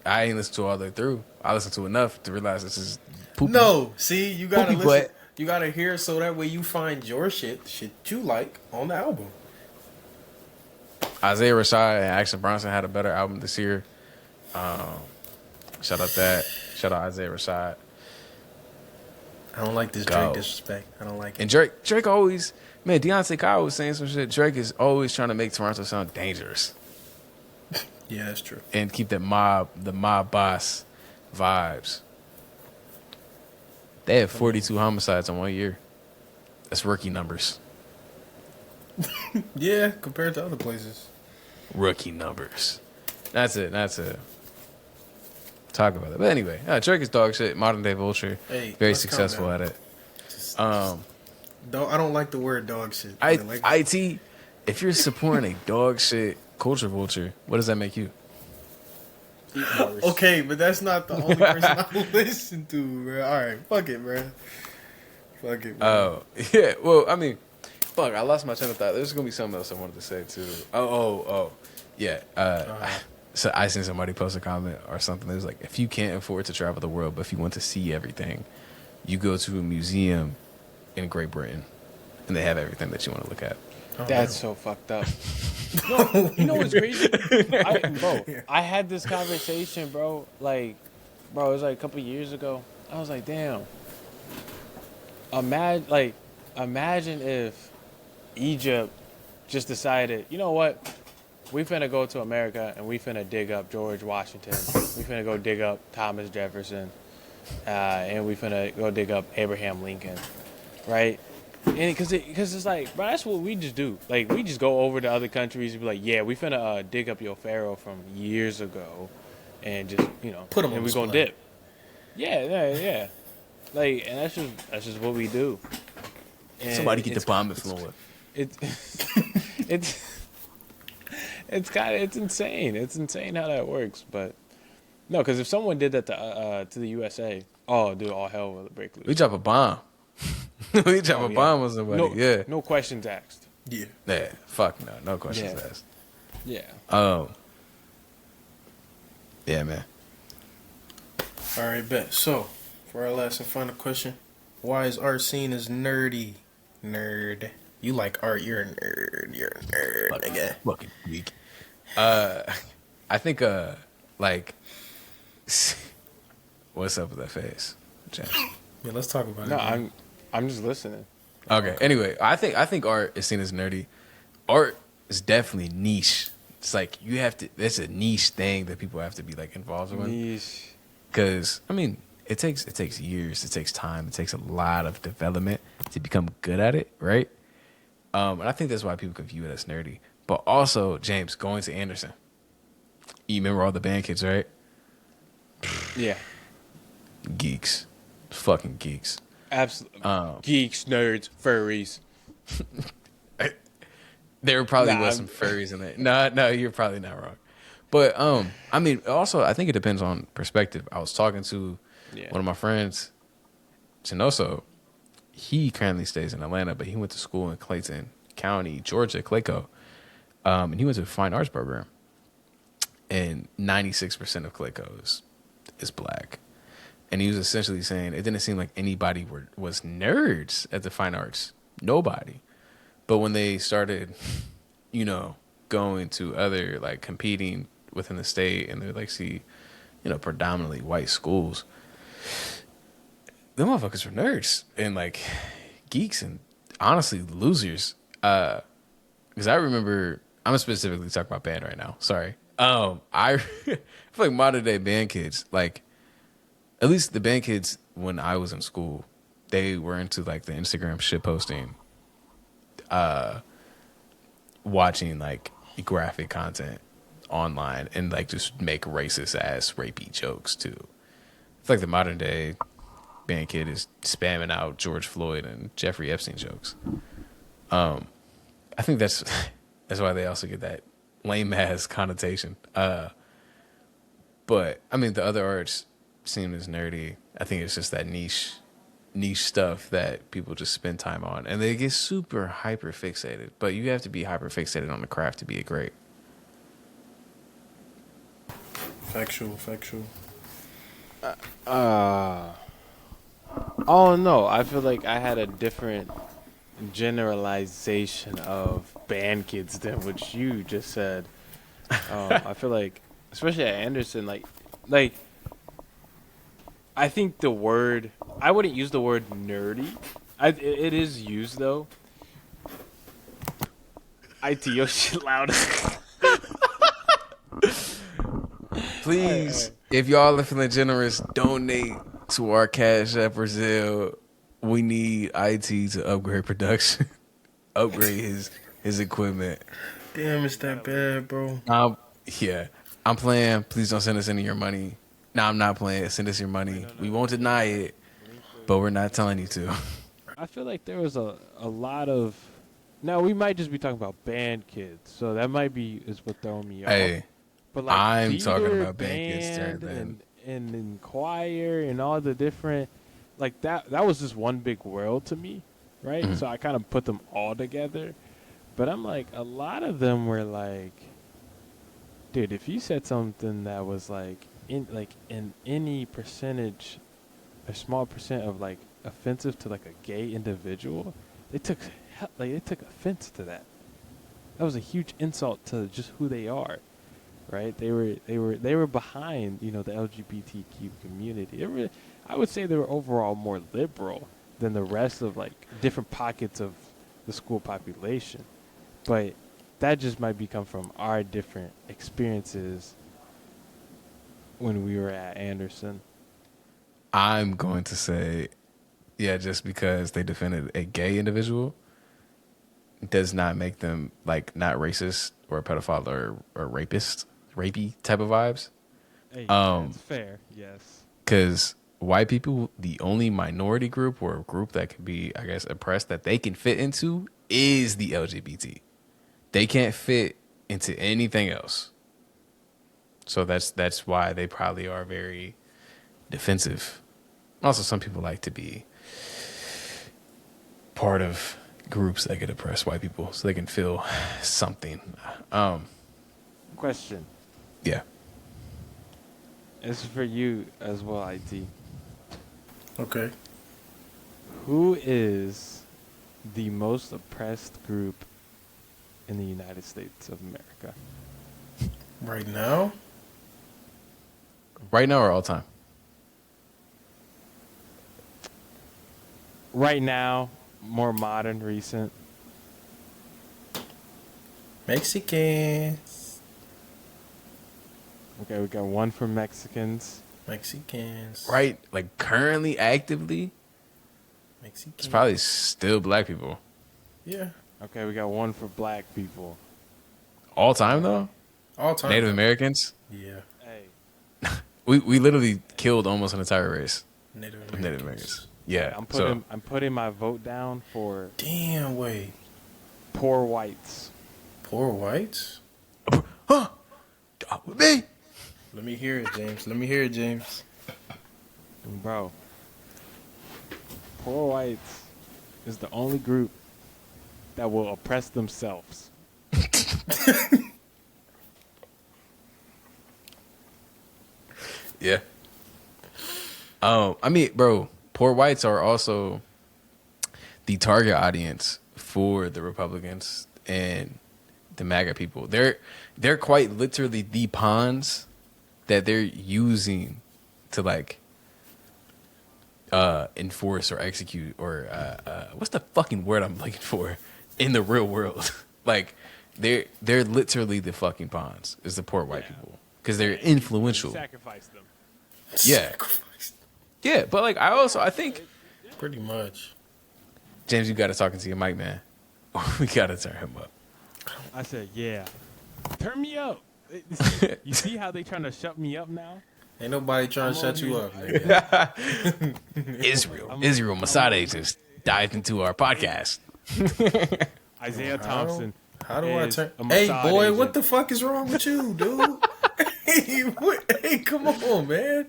I ain't listened to all the way through. I listened to enough to realize this is poopy.
No. See, you gotta
Poopy
listen.
butt.
You gotta hear so that way you find your shit you like on the album.
Isaiah Rashad and Action Bronson had a better album this year. Shout out that. Shout out Isaiah Rashad.
I don't like this
Go.
Drake disrespect. I don't like it.
And Drake always, man, Deontay Kyle was saying some shit. Drake is always trying to make Toronto sound dangerous
Yeah, that's true.
and keep the mob boss vibes. They had 42 homicides in 1 year. That's rookie numbers.
Yeah, compared to other places.
Rookie numbers. That's it. Talk about it. But anyway, Drake is dog shit. Modern day vulture.
Hey,
Very
let's calm
successful
down.
at it.
I don't like the word dog shit. Like,
IT, if you're supporting a dog shit culture vulture, what does that make you?
okay, but that's not the only person I listen to, bro. All right, fuck it, bro. Fuck it, bro.
Oh, yeah. Well, I mean, fuck, I lost my train of thought. There's going to be something else I wanted to say, too. Oh. Yeah. So I seen somebody post a comment or something that was like, if you can't afford to travel the world, but if you want to see everything, you go to a museum in Great Britain, and they have everything that you want to look at.
That's so fucked up. No, you know what's crazy? I had this conversation, bro. It was like a couple years ago. I was like, damn. Imagine if Egypt just decided, you know what? We finna go to America and we finna dig up George Washington. We finna go dig up Thomas Jefferson. And we finna go dig up Abraham Lincoln. Right? And because it's like, bro, that's what we just do. Like, we just go over to other countries and be like, yeah, we finna dig up your pharaoh from years ago, and just, you know,
Put 'em
and
on
we gonna
display.
dip. Yeah. Like, and that's just what we do. And
Somebody get the
it's-
bomb and floor.
It's insane. It's insane how that works. But no, because if someone did that to the USA, oh, dude, all hell will break loose.
We drop a bomb. We drop a
yeah.
bomb on somebody. Yeah.
No questions asked.
Yeah.
Yeah. Fuck no. No questions
Yeah.
asked.
Yeah.
Yeah, man.
All right, bet. So, for our last and final question, why is art seen as nerdy? Nerd. You like art? You're a nerd. You're a nerd, nigga.
Fucking weak. I think like, what's up with that face, James?
Yeah, let's talk about
No,
it. man.
I'm just listening.
Okay. Anyway, I think art is seen as nerdy. Art is definitely niche. It's like you have to. It's a niche thing that people have to be like involved with.
Niche.
Because I mean, it takes years. It takes time. It takes a lot of development to become good at it, right? And I think that's why people can view it as nerdy. But also, James, going to Anderson, you remember all the band kids, right?
Yeah.
Geeks, fucking geeks.
Absolutely. Geeks, nerds, furries.
There probably
Nah,
was some furries in there. No, you're probably not wrong. But I mean, also, I think it depends on perspective. I was talking to one of my friends, Chinoso. He currently stays in Atlanta, but he went to school in Clayton County, Georgia, Clayco, and he went to a fine arts program. And 96% of Clayco is black. And he was essentially saying it didn't seem like anybody was nerds at the fine arts. Nobody. But when they started, going to other, like, competing within the state, and they like see, predominantly white schools, them motherfuckers were nerds and like geeks and honestly losers. Because I remember, I'm specifically talking about band right now. Sorry. I feel like modern day band kids, like, at least the band kids when I was in school, they were into like the Instagram shit posting, watching like graphic content online and like just make racist ass rapey jokes too. It's like the modern day band kid is spamming out George Floyd and Jeffrey Epstein jokes. I think that's why they also get that lame ass connotation. But I mean, the other arts seem as nerdy. I think it's just that niche stuff that people just spend time on, and they get super hyper fixated. But you have to be hyper fixated on the craft to be a great.
Factual.
Oh no, I feel like I had a different generalization of band kids than what you just said. I feel like, especially at Anderson, like I think the word, I wouldn't use the word nerdy. It is used though. IT, your shit loud.
Please, if y'all are feeling generous, donate to our Cash App or Zelle. We need IT to upgrade production, upgrade his equipment.
Damn, it's that bad, bro.
Yeah, I'm playing. Please don't send us any of your money. No, I'm not playing. Send us your money. We won't deny it, but we're not telling you to.
I feel like there was a lot of. Now we might just be talking about band kids, so that might be is what throwing me off.
Hey,
but like
I'm talking
theater,
about band kids turned
and in choir and all the different, like that was just one big world to me, right?
Mm-hmm.
So I kind of put them all together, but I'm like, a lot of them were like, dude, if you said something that was like in any percentage, a small percent of like offensive to like a gay individual, they took offense to that. That was a huge insult to just who they are, right? They were behind, the LGBTQ community. I would say they were overall more liberal than the rest of like different pockets of the school population, but that just might come from our different experiences when we were at Anderson.
I'm going to say, yeah, just because they defended a gay individual does not make them like not racist or a pedophile or rapist, rapey type of vibes.
Hey, that's fair, yes.
Because white people, the only minority group or group that can be, I guess, oppressed that they can fit into is the LGBT. They can't fit into anything else. So that's why they probably are very defensive. Also, some people like to be part of groups that get oppressed white people so they can feel something.
Question.
Yeah.
This is for you as well, IT.
Okay.
Who is the most oppressed group in the United States of America?
Right now?
Right now or all time?
Right now, more modern, recent.
Mexicans.
Okay, we got one for Mexicans.
Mexicans.
Right, like currently, actively,
Mexicans.
it's probably still black people.
Yeah.
Okay, we got one for black people.
All time though?
All time.
Native Americans?
Yeah.
Hey,
We literally killed almost an entire race.
Native
of
Americans.
Native Americans. Yeah.
I'm putting my vote down for
Damn, wait.
poor whites.
Poor whites?
Huh? Me?
Let me hear it, James.
Bro, poor whites is the only group that will oppress themselves.
Yeah. I mean, bro, poor whites are also the target audience for the Republicans and the MAGA people. They're quite literally the pawns that they're using to like enforce or execute or what's the fucking word I'm looking for in the real world? Like they're literally the fucking pawns is the poor white people because they're influential.
Sacrifice them.
Yeah. Yeah, but like I think
Pretty much.
James, you got to talk into your mic, man. We got to turn him up.
I said, yeah. Turn me up. You see how they trying to shut me up now?
Ain't nobody trying to shut you up, nigga.
Israel Masade just dived into our podcast.
Isaiah Thompson.
How do I
is
turn?
a
Hey,
Mossad
boy,
agent.
what the fuck is wrong with you, dude? Hey, come on, man.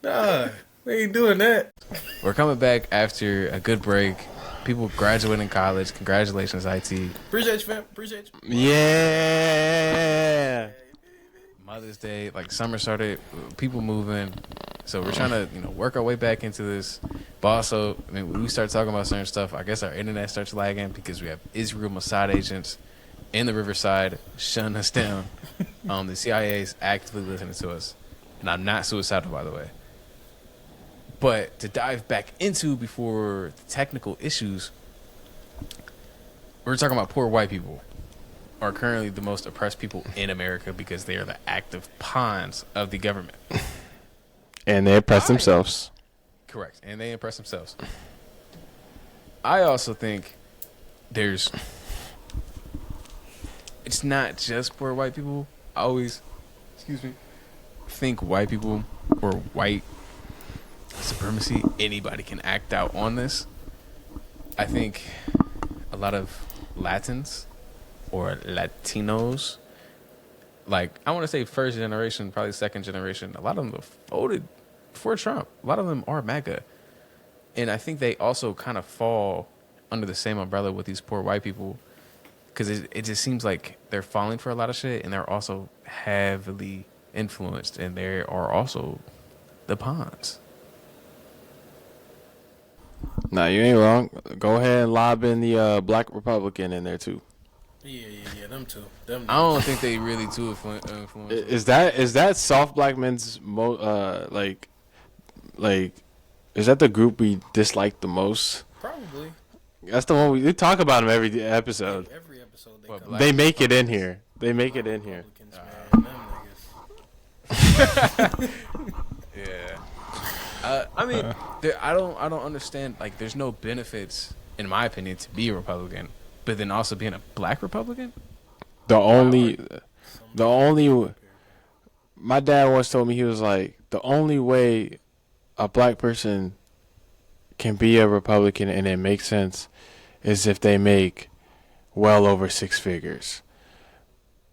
Nah, we ain't doing that.
We're coming back after a good break. People graduating college. Congratulations, IT.
Appreciate you, fam. Appreciate you.
Yeah.
Mother's Day, like summer started, people moving. So we're trying to, work our way back into this. But also, I mean, when we start talking about certain stuff, I guess our internet starts lagging because we have Israel Mossad agents in the Riverside shutting us down. The CIA is actively listening to us. And I'm not suicidal, by the way. But to dive back into before the technical issues, we're talking about poor white people are currently the most oppressed people in America because they are the active pawns of the government.
And they oppress themselves.
Correct. And they oppress themselves. I also think it's not just poor white people. I always, think white people or white supremacy, anybody can act out on this. I think a lot of Latins or Latinos, like I want to say first generation, probably second generation, a lot of them have voted for Trump. A lot of them are MAGA. And I think they also kind of fall under the same umbrella with these poor white people because it just seems like they're falling for a lot of shit and they're also heavily influenced and they are also the pawns.
Nah, you ain't wrong. Go ahead and lob in the black Republican in there too.
Yeah, them two. Them
I don't think they really too influential.
Is that soft black men's like is that the group we dislike the most?
probably.
That's the one we talk about them every episode.
Every episode they
What,
come.
black
They make it in here. They make it in here.
Republicans, man. Them niggas.
Yeah. I mean, I don't understand. Like, there's no benefits, in my opinion, to be a Republican, but then also being a black Republican.
The only, my dad once told me, he was like, the only way a black person can be a Republican and it makes sense is if they make well over six figures.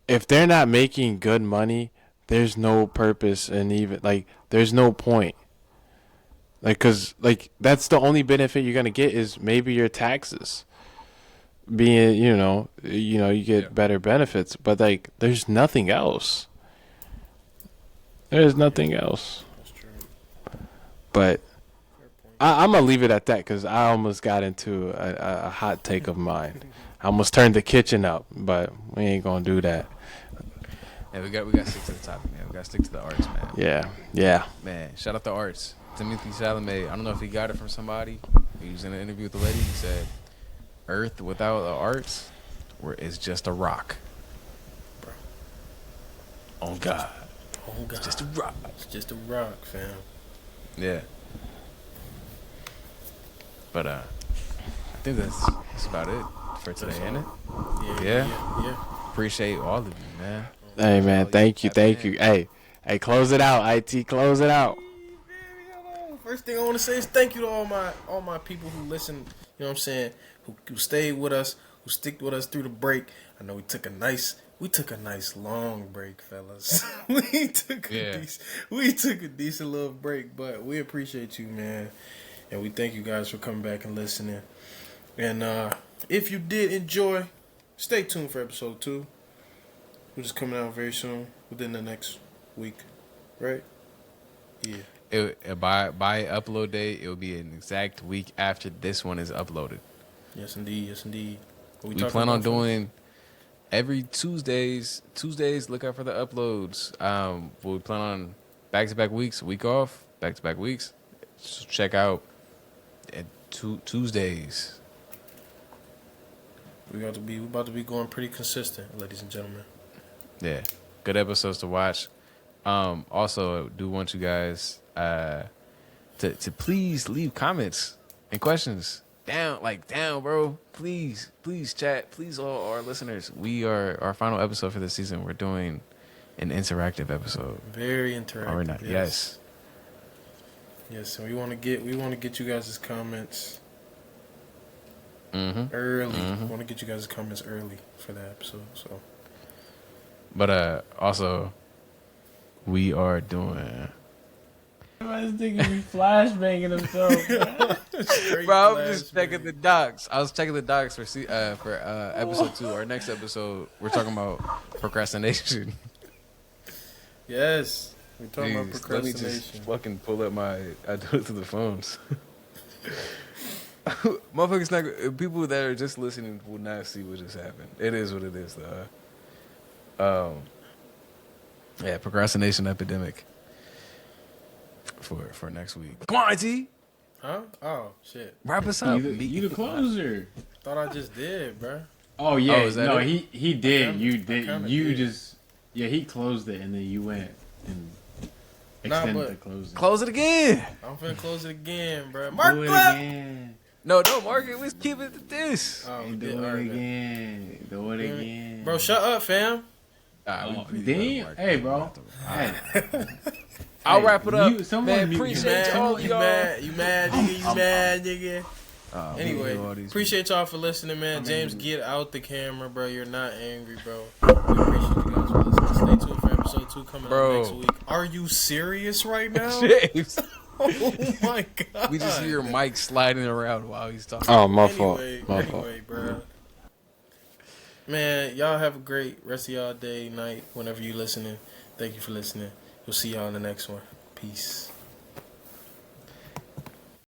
If they're not making good money, there's no purpose and even like there's no point. Like, cause like that's the only benefit you're gonna get is maybe your taxes. Being you get better benefits, but like there's nothing else. There's nothing else.
That's true.
But I'm gonna leave it at that because I almost got into a hot take of mine. I almost turned the kitchen up, but we ain't gonna do that.
Yeah, we got to stick to the topic, man. We got to stick to the arts, man.
Yeah.
Man, shout out the arts. Timothy Chalamet. I don't know if he got it from somebody. He was in an interview with the lady. He said, "Earth without the arts is just a rock."
Bro.
Oh God.
Oh God.
It's just a rock.
It's just a rock, fam.
Yeah. But I think that's about it for today, ain't it?
Yeah.
Appreciate all of you, man.
Hey man, thank you. Hey, close it out. IT, close it out.
First thing I want to say is thank you to all my people who listen. You know what I'm saying? Who stayed with us, who stick with us through the break. I know we took a nice long break, fellas. we took a decent little break, but we appreciate you, man, and we thank you guys for coming back and listening. And if you did enjoy, stay tuned for episode 2, which is coming out very soon, within the next week, right? Yeah.
By upload date, it will be an exact week after this one is uploaded.
Yes, indeed.
We plan on doing every Tuesdays. Tuesdays, look out for the uploads. We plan on back-to-back weeks, week off, back-to-back weeks. So check out at Tuesdays.
We're about to be going pretty consistent, ladies and gentlemen.
Yeah, good episodes to watch. Also, I do want you guys to please leave comments and questions down, bro. Please, chat. Please, all our listeners. We are our final episode for this season. We're doing an interactive episode.
Very interactive.
Are we not? Yes.
Yes, and we want to get you guys' comments
Mm-hmm.
early. We want to get you guys' comments early for that episode. So,
but also, we are doing.
This nigga be flashbanging himself.
Bro, I'm just checking the docs. I was checking the docs for episode 2. Our next episode, we're talking about procrastination.
Yes, we're talking about
Let
procrastination.
me just fucking pull up I do it through the phones. Motherfuckers not. People that are just listening will not see what just happened. It is what it is, though. Yeah, procrastination epidemic for next week. Come on, IT.
Huh? Oh shit!
Wrap us up.
You the closer.
Thought I just did, bro.
Oh yeah,
Oh, is that
no,
it?
he did. You
I
did.
kinda
You
did.
just he closed it and then you went and
Nah,
extended
but-
the closing.
Close it again.
I'm finna close it again, bro.
Do
Mark
it
clap.
again.
No, don't mark it. Let's keep it to this.
Oh, we
Do
did.
it
All right, man.
again. Do it again.
Bro, shut up, fam.
Oh, damn. Hey, bro. Hey.
I'll
Hey,
wrap it up.
someone
Man,
mute
You
appreciate
mad?
all
You
y'all.
mad? You mad, nigga? You mad, nigga?
Oh,
Anyway,
all these
appreciate y'all for listening, man.
I'm
James,
angry.
get out the camera, bro. You're not angry, bro. We appreciate you guys for listening. Stay tuned for episode 2 coming
Bro.
up next week. Are you serious right now?
James.
Oh my god.
We just hear Mike sliding around while he's talking.
Oh, my fault. My fault.
Anyway, bro. Man, y'all have a great rest of y'all day, night, whenever you listening. Thank you for listening. We'll see y'all in the next one. Peace.